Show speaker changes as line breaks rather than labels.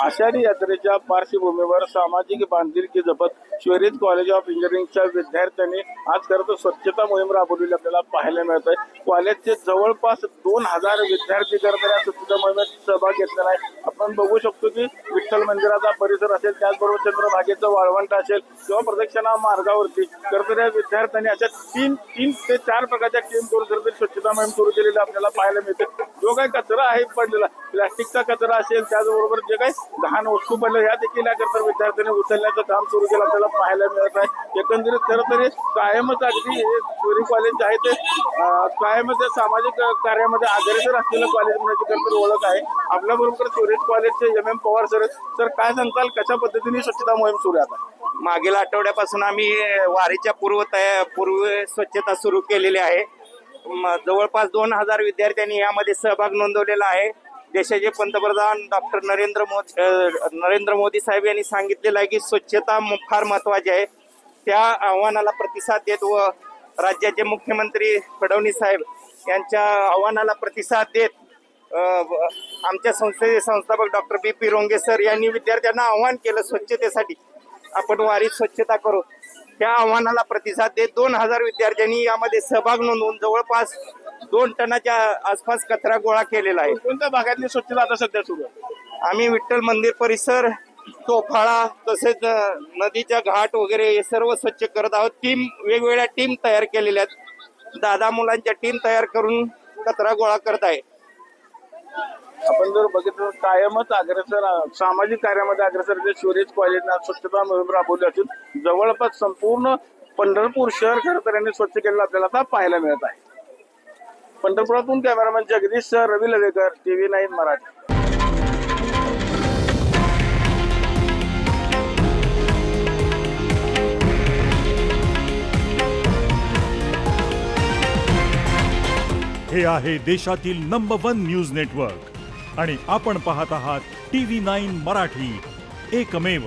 आषाढी यात्रेच्या पार्श्वभूमीवर सामाजिक बांधिलकी जपत शहरीत कॉलेज ऑफ इंजिनिअरिंगच्या विद्यार्थ्यांनी आज खरं तर स्वच्छता मोहीम राबवलेली आपल्याला पाहायला मिळत आहे। कॉलेजचे जवळपास 2000 विद्यार्थी खरं तर या स्वच्छता मोहिमेत सहभाग घेतलेला आहे। आपण बघू शकतो की विठ्ठल मंदिराचा परिसर असेल, त्याचबरोबर चंद्रभागेचं वाळवंट असेल किंवा प्रदक्षिणा मार्गावरती खरं तर या विद्यार्थ्यांनी अशा तीन ते चार प्रकारच्या टीम करून खरं तर स्वच्छता मोहीम सुरू केलेली आपल्याला पाहायला मिळते। जो काही कचरा आहे पडलेला, प्लास्टिकचा कचरा असेल, त्याचबरोबर जे काही घाण वस्तू पडल्या या देखील या खरं तर विद्यार्थ्यांनी उचलण्याचं काम सुरू केलं आपल्याला पाहायला मिळत आहे। एकंदरीत खरं तर कायमच अगदी हे शहरी कॉलेज आहे ते कायमच सामाजिक कार्यामध्ये अग्रेसर असलेलं कॉलेज म्हणण्याची खरं तर ओळख आहे। आपल्या बरोबर शहरी कॉलेजचे MM पवार सर काय सांगताल, कशा पद्धतीने स्वच्छता मोहीम सुरू आहे आता?
मागील आठवड्यापासून आम्ही वारीच्या पूर्व स्वच्छता सुरू केलेली आहे। जवळपास 2000 विद्यार्थ्यांनी यामध्ये सहभाग नोंदवलेला आहे। देशाचे पंतप्रधान डॉक्टर नरेंद्र मोदी साहेब यांनी सांगितलेलं आहे की स्वच्छता फार महत्त्वाची आहे। त्या आव्हानाला प्रतिसाद देत व राज्याचे मुख्यमंत्री फडणवीस साहेब यांच्या आव्हानाला प्रतिसाद देत आमच्या संस्थेचे संस्थापक डॉक्टर BP रोंगे सर यांनी विद्यार्थ्यांना आव्हान केलं स्वच्छतेसाठी आपण वारीत स्वच्छता करू। त्या आव्हानाला प्रतिसाद देत 2000 विद्यार्थ्यांनी यामध्ये सहभाग नोंदवून जवळपास 2 टनाच्या आसपास कचरा गोळा केलेला आहे।
कोणत्या भागातली स्वच्छता आता सध्या सुरू आहे?
आम्ही विठ्ठल मंदिर परिसर, तोफाळा, तसेच नदीच्या घाट वगैरे हे सर्व स्वच्छ करत आहोत। वेगवेगळ्या टीम तयार केलेल्या आहेत। 10 मुलांच्या टीम तयार करून कचरा गोळा करत आहे।
आपण जर बघितलं कायमच अग्रेसर सामाजिक कार्यामध्ये अग्रेसर शोरेज कॉलेजला स्वच्छता मोहीम राबवली असून जवळपास संपूर्ण पंढरपूर शहर खरं तर यांनी स्वच्छ केलेलं आपल्याला आता पाहायला मिळत आहे। पंढरपुरातून कॅमेरामॅन जगदीश रवी लवेकर, TV9 मराठी।
हे आहे देशातील नंबर 1 न्यूज नेटवर्क आणि आपण पाहत आहात TV9 मराठी, एकमेव।